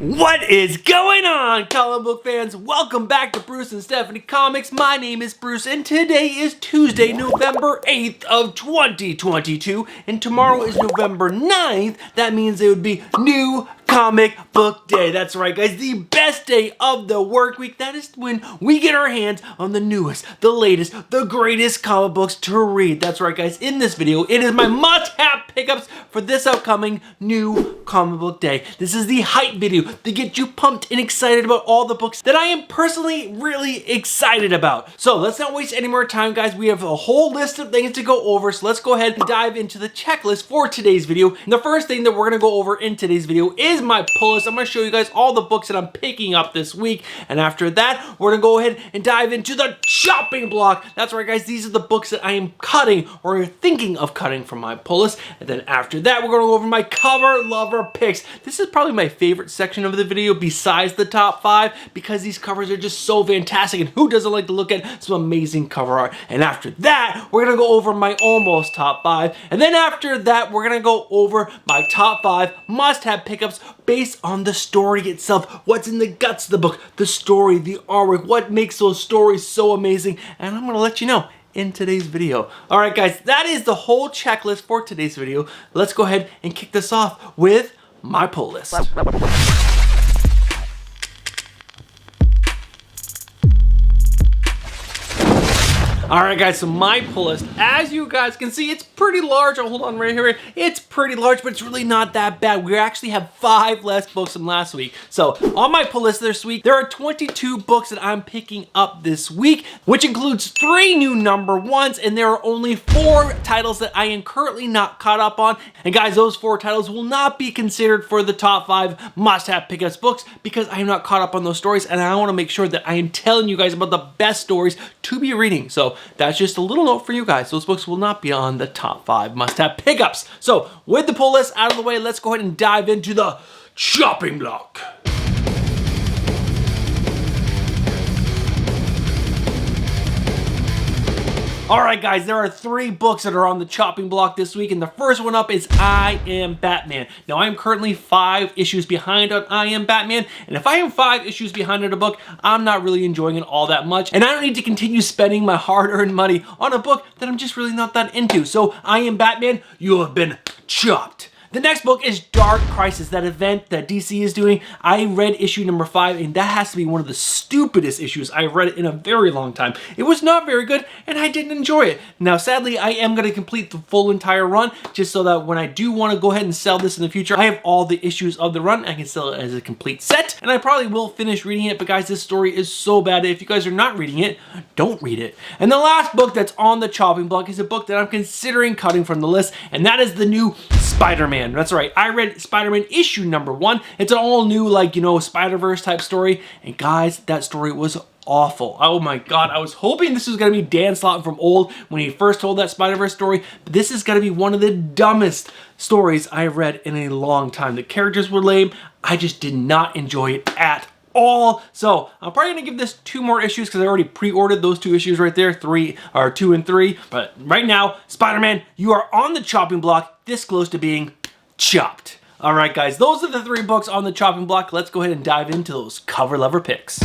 What is going on, comic book fans? Welcome back to Bruce and Stephanie Comics. My name is Bruce, and today is Tuesday, November 8th of 2022, and tomorrow is November 9th. That means it would be New Comic Book Day. That's right, guys, the best day of the work week. That is when we get our hands on the newest, the latest, the greatest comic books to read. That's right, guys, in this video, it is my must-have pickups for this upcoming New Comic Book Day. This is the hype video to get you pumped and excited about all the books that I am personally really excited about. So let's not waste any more time, guys. We have a whole list of things to go over, so let's go ahead and dive into the checklist for today's video. And the first thing that we're gonna go over in today's video is my pull list. I'm gonna show you guys all the books that I'm picking up this week, and after that, we're gonna go ahead and dive into the chopping block. That's right, guys, these are the books that I am cutting or thinking of cutting from my pull list, and then after that, we're gonna go over my cover lover picks. This is probably my favorite section of the video besides the top 5 because these covers are just so fantastic, and who doesn't like to look at some amazing cover art? And after that, we're gonna go over my almost top 5, and then after that, we're gonna go over my top 5 must-have pickups based on the story itself. What's in the guts of the book, the story, the artwork, what makes those stories so amazing, and I'm gonna let you know in today's video. All right, guys, that is the whole checklist for today's video. Let's go ahead and kick this off with my pull list. Alright, guys, so my pull list, as you guys can see, it's pretty large. Oh, hold on right here. It's pretty large, but it's really not that bad. We actually have 5 less books than last week. So on my pull list this week, there are 22 books that I'm picking up this week, which includes 3 new number 1s, and there are only 4 titles that I am currently not caught up on. And guys, those 4 titles will not be considered for the top 5 must-have pickups books because I am not caught up on those stories, and I want to make sure that I am telling you guys about the best stories to be reading. So that's just a little note for you guys. Those books will not be on the top 5 must-have pickups. So with the pull list out of the way, let's go ahead and dive into the chopping block. Alright, guys, there are 3 books that are on the chopping block this week, and the first one up is I Am Batman. Now, I am currently 5 issues behind on I Am Batman, and if I am 5 issues behind on a book, I'm not really enjoying it all that much, and I don't need to continue spending my hard-earned money on a book that I'm just really not that into. So, I Am Batman, you have been chopped. The next book is Dark Crisis, that event that DC is doing. I read issue number 5, and that has to be one of the stupidest issues I've read in a very long time. It was not very good, and I didn't enjoy it. Now, sadly, I am going to complete the full entire run, just so that when I do want to go ahead and sell this in the future, I have all the issues of the run. I can sell it as a complete set, and I probably will finish reading it, but guys, this story is so bad. If you guys are not reading it, don't read it. And the last book that's on the chopping block is a book that I'm considering cutting from the list, and that is the new Spider-Man. That's right, I read Spider-Man issue number 1. It's an all new, like, you know, Spider-Verse type story. And guys, that story was awful. Oh my god, I was hoping this was gonna be Dan Slott from old when he first told that Spider-Verse story, but this is gonna be one of the dumbest stories I've read in a long time. The characters were lame. I just did not enjoy it at all. So I'm probably gonna give this 2 more issues because I already pre-ordered those 2 issues right there, 2 and 3. But right now, Spider-Man, you are on the chopping block, this close to being chopped. All right, guys, those are the 3 books on the chopping block. Let's go ahead and dive into those cover lover picks.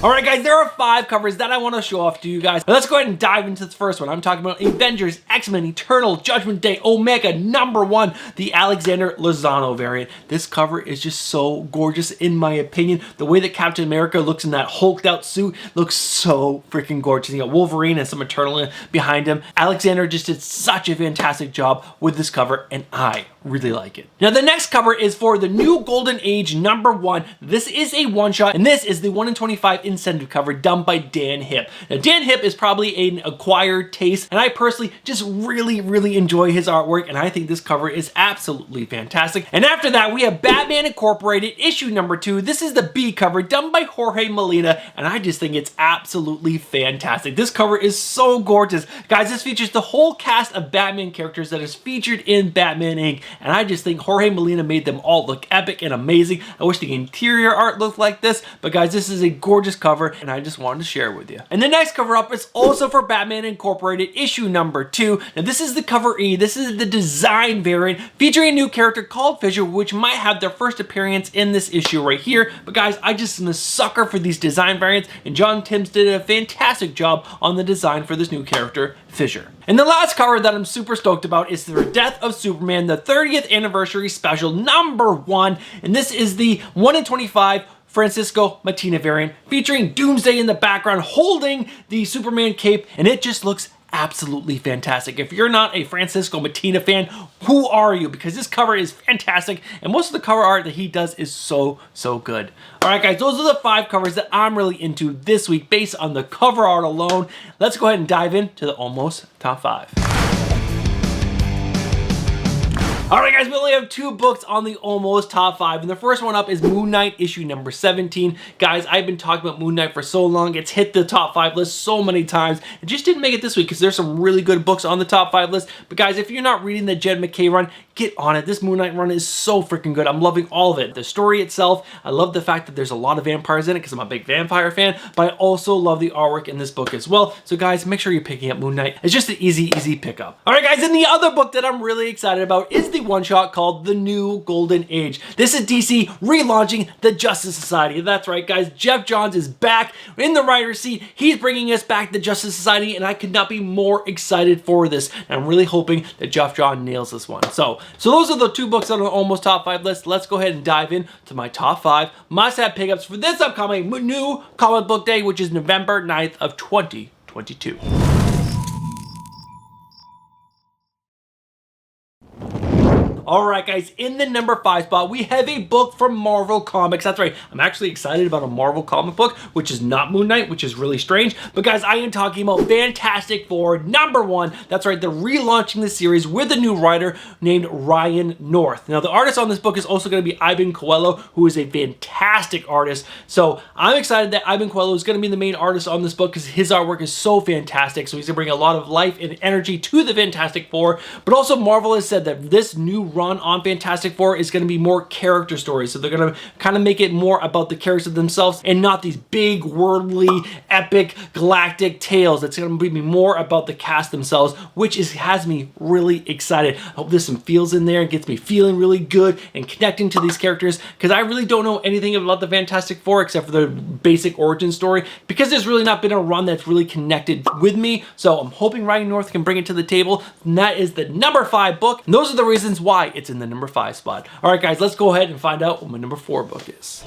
Alright, guys, there are 5 covers that I want to show off to you guys. Let's go ahead and dive into this first one. I'm talking about Avengers, X-Men, Eternal, Judgment Day, Omega, number 1, the Alexander Lozano variant. This cover is just so gorgeous, in my opinion. The way that Captain America looks in that hulked out suit looks so freaking gorgeous. You got Wolverine and some Eternal behind him. Alexander just did such a fantastic job with this cover, and I really like it. Now, the next cover is for the new Golden Age number 1. This is a one-shot, and this is the 1 in 25 incentive cover done by Dan Hipp. Now, Dan Hipp is probably an acquired taste, and I personally just really enjoy his artwork, and I think this cover is absolutely fantastic. And after that, we have Batman Incorporated issue number 2. This is the B cover done by Jorge Molina, and I just think it's absolutely fantastic. This cover is so gorgeous. Guys, this features the whole cast of Batman characters that is featured in Batman Inc. And I just think Jorge Molina made them all look epic and amazing. I wish the interior art looked like this, but guys, this is a gorgeous cover, and I just wanted to share it with you. And the next cover up is also for Batman Incorporated issue number 2. Now this is the cover E. This is the design variant featuring a new character called Fisher, which might have their first appearance in this issue right here. But guys, I just am a sucker for these design variants, and John Timms did a fantastic job on the design for this new character, Fisher. And the last cover that I'm super stoked about is the Death of Superman, the 30th anniversary special number 1. And this is the 1 in 25 Francisco Mattina variant featuring Doomsday in the background holding the Superman cape, and it just looks absolutely fantastic. If you're not a Francisco Mattina fan, who are you? Because this cover is fantastic, and most of the cover art that he does is so good. Alright guys, those are the 5 covers that I'm really into this week based on the cover art alone. Let's go ahead and dive into the almost top 5. Alright guys, we only have 2 books on the almost top 5, and the first one up is Moon Knight issue number 17. Guys, I've been talking about Moon Knight for so long. It's hit the top 5 list so many times. It just didn't make it this week because there's some really good books on the top 5 list. But guys, if you're not reading the Jed MacKay run, get on it. This Moon Knight run is so freaking good. I'm loving all of it. The story itself, I love the fact that there's a lot of vampires in it because I'm a big vampire fan, but I also love the artwork in this book as well. So guys, make sure you're picking up Moon Knight. It's just an easy pickup. Alright guys, and the other book that I'm really excited about is the one-shot called The New Golden Age. This is DC relaunching the Justice Society. That's right guys, Jeff Johns is back in the writer's seat. He's bringing us back the Justice Society, and I could not be more excited for this. And I'm really hoping that Jeff Johns nails this one. So those are the 2 books on the almost top 5 list. Let's go ahead and dive into my top 5 must-have pickups for this upcoming new comic book day, which is November 9th of 2022. Alright guys, in the number 5 spot, we have a book from Marvel Comics. That's right, I'm actually excited about a Marvel comic book, which is not Moon Knight, which is really strange. But guys, I am talking about Fantastic Four number 1. That's right, they're relaunching the series with a new writer named Ryan North. Now, the artist on this book is also going to be Ivan Coelho, who is a fantastic artist. So I'm excited that Ivan Coelho is going to be the main artist on this book because his artwork is so fantastic. So he's going to bring a lot of life and energy to the Fantastic Four. But also Marvel has said that this new run on Fantastic Four is going to be more character stories. So they're going to kind of make it more about the characters themselves and not these big, worldly, epic, galactic tales. It's going to be more about the cast themselves, which has me really excited. I hope there's some feels in there and gets me feeling really good and connecting to these characters, because I really don't know anything about the Fantastic Four except for the basic origin story, because there's really not been a run that's really connected with me. So I'm hoping Ryan North can bring it to the table, and that is the number 5 book. And those are the reasons why it's in the number 5 spot. All right, guys, let's go ahead and find out what my number 4 book is.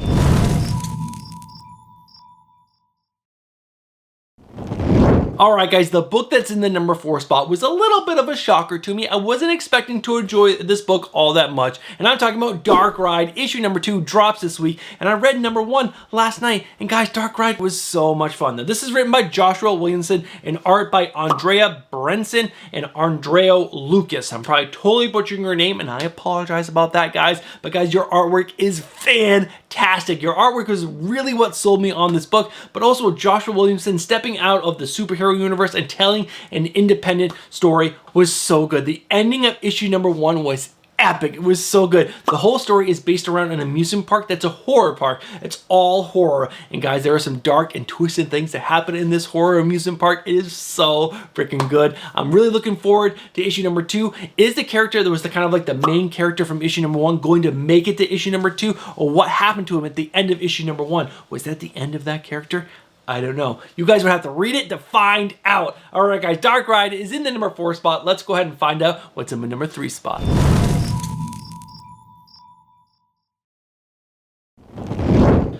Alright guys, the book that's in the number 4 spot was a little bit of a shocker to me. I wasn't expecting to enjoy this book all that much, and I'm talking about Dark Ride. Issue number 2 drops this week, and I read number 1 last night, and guys, Dark Ride was so much fun. Now, this is written by Joshua Williamson and art by Andrea Brenson and Andreo Lucas. I'm probably totally butchering your name, and I apologize about that, guys, but guys, your artwork is fantastic. Your artwork was really what sold me on this book, but also Joshua Williamson stepping out of the superhero universe and telling an independent story was so good. The ending of issue number 1 was epic. It was so good. The whole story is based around an amusement park that's a horror park. It's all horror. And guys, there are some dark and twisted things that happen in this horror amusement park. It is so freaking good. I'm really looking forward to issue number 2. Is the character that was the kind of like the main character from issue number 1 going to make it to issue number 2? Or what happened to him at the end of issue number 1? Was that the end of that character? I don't know. You guys would have to read it to find out. Alright guys, Dark Ride is in the number 4 spot. Let's go ahead and find out what's in the number 3 spot.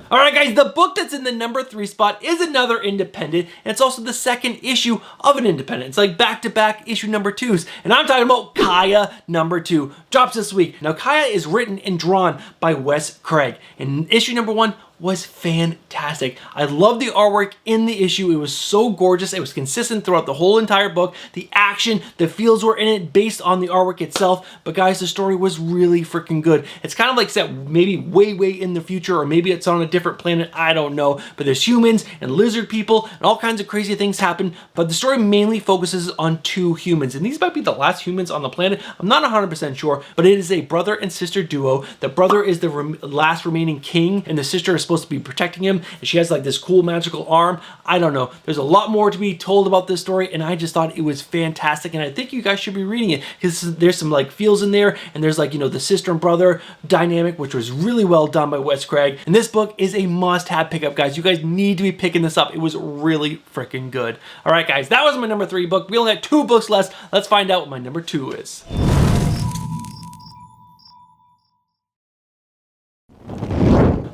Alright guys, the book that's in the number 3 spot is another independent, and it's also the second issue of an independent. It's like back-to-back issue number 2s, and I'm talking about Kaya number 2. Drops this week. Now Kaya is written and drawn by Wes Craig, and issue number 1 was fantastic. I love the artwork in the issue. It was so gorgeous. It was consistent throughout the whole entire book. The action, the feels were in it based on the artwork itself. But guys, the story was really freaking good. It's kind of like set maybe way in the future, or maybe it's on a different planet. I don't know. But there's humans and lizard people and all kinds of crazy things happen. But the story mainly focuses on 2 humans. And these might be the last humans on the planet. I'm not 100% sure, but it is a brother and sister duo. The brother is the last remaining king, and the sister is supposed supposed to be protecting him, and she has like this cool magical arm. I don't know. There's a lot more to be told about this story, and I just thought it was fantastic, and I think you guys should be reading it because there's some like feels in there, and there's like, you know, the sister and brother dynamic, which was really well done by Wes Craig. And this book is a must-have pickup, guys. You guys need to be picking this up. It was really freaking good. All right, guys, that was my number 3 book. We only had 2 books left. Let's find out what my number 2 is.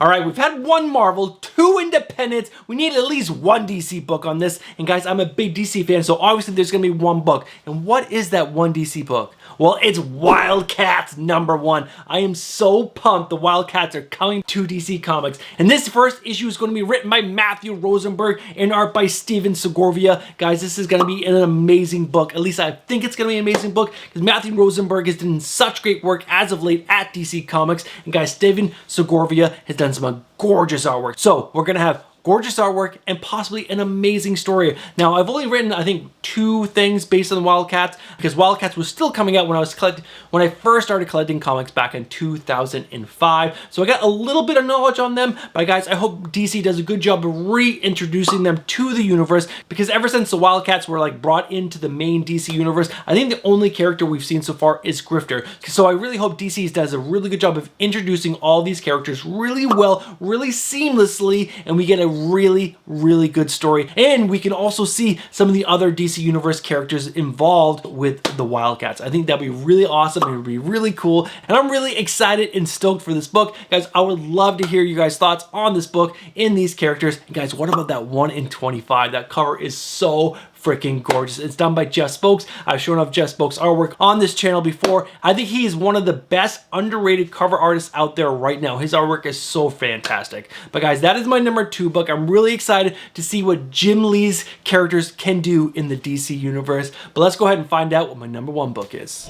All right, we've had 1 Marvel, 2 Independents. We need at least 1 DC book on this. And guys, I'm a big DC fan, so obviously there's gonna be 1 book. And what is that 1 DC book? Well, it's Wildcats #1. I am so pumped the Wildcats are coming to DC Comics. And this first issue is going to be written by Matthew Rosenberg and art by Steven Segovia. Guys, this is going to be an amazing book. At least I think it's going to be an amazing book because Matthew Rosenberg has done such great work as of late at DC Comics. And guys, Steven Segovia has done some gorgeous artwork. So we're going to have gorgeous artwork and possibly an amazing story. Now, I've only written, I think, 2 things based on Wildcats because Wildcats was still coming out when I first started collecting comics back in 2005. So I got a little bit of knowledge on them, but guys, I hope DC does a good job of reintroducing them to the universe because ever since the Wildcats were like brought into the main DC universe, I think the only character we've seen so far is Grifter. So I really hope DC does a really good job of introducing all these characters really well, really seamlessly, and we get a really, really good story. And we can also see some of the other DC Universe characters involved with the Wildcats. I think that'd be really awesome. It would be really cool. And I'm really excited and stoked for this book. Guys, I would love to hear you guys' thoughts on this book and these characters. And guys, what about that 1 in 25? That cover is so freaking gorgeous. It's done by Jeff Spokes. I've shown off Jeff Spokes' artwork on this channel before. I think he is one of the best underrated cover artists out there right now. His artwork is so fantastic. But guys, that is my number 2 book. I'm really excited to see what Jim Lee's characters can do in the DC universe. But let's go ahead and find out what my number 1 book is.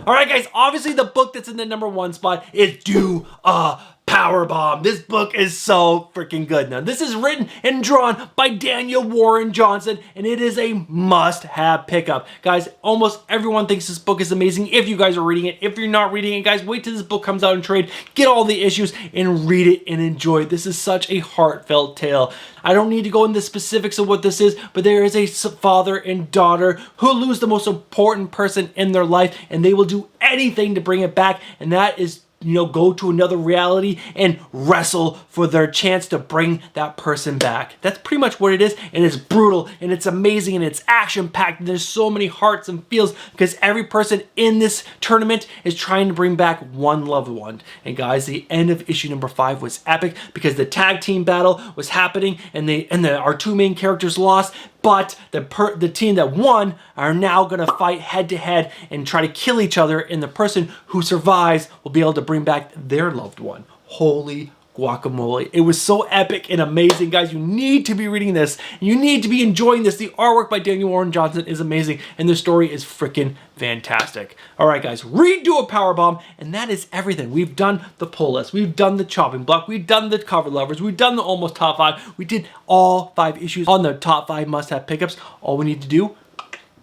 All right, guys, obviously the book that's in the number 1 spot is Do a Powerbomb. This book is so freaking good. Now, this is written and drawn by Daniel Warren Johnson, and it is a must-have pickup. Guys, almost everyone thinks this book is amazing if you guys are reading it. If you're not reading it, guys, wait till this book comes out in trade, get all the issues, and read it and enjoy it. This is such a heartfelt tale. I don't need to go into the specifics of what this is, but there is a father and daughter who lose the most important person in their life, and they will do anything to bring it back, and that is, you know, go to another reality and wrestle for their chance to bring that person back. That's pretty much what it is, and it's brutal, and it's amazing, and it's action-packed, and there's so many hearts and feels because every person in this tournament is trying to bring back one loved one. And guys, the end of issue number 5 was epic because the tag team battle was happening, and our 2 main characters lost, but the team that won are now going to fight head to head and try to kill each other, and the person who survives will be able to bring back their loved one. Holy guacamole. It was so epic and amazing, guys. You need to be reading this. You need to be enjoying this. The artwork by Daniel Warren Johnson is amazing, and the story is freaking fantastic. All right, guys, read Do a Powerbomb, and that is everything. We've done the pull list. We've done the chopping block. We've done the cover lovers. We've done the almost top 5. We did all 5 issues on the top 5 must-have pickups. All we need to do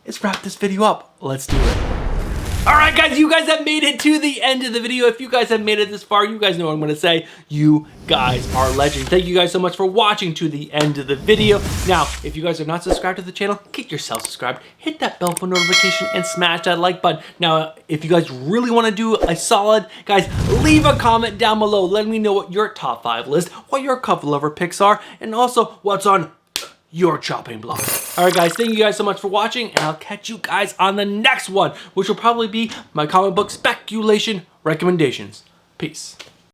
is wrap this video up. Let's do it. All right, guys, you guys have made it to the end of the video. If you guys have made it this far, you guys know what I'm going to say. You guys are legends. Thank you guys so much for watching to the end of the video. Now, if you guys are not subscribed to the channel, get yourself subscribed. Hit that bell for notification and smash that like button. Now, if you guys really want to do a solid, guys, leave a comment down below. Let me know what your top 5 list, what your cover lover picks are, and also what's on your chopping block. All right, guys, thank you guys so much for watching, and I'll catch you guys on the next one, which will probably be my comic book speculation recommendations. Peace.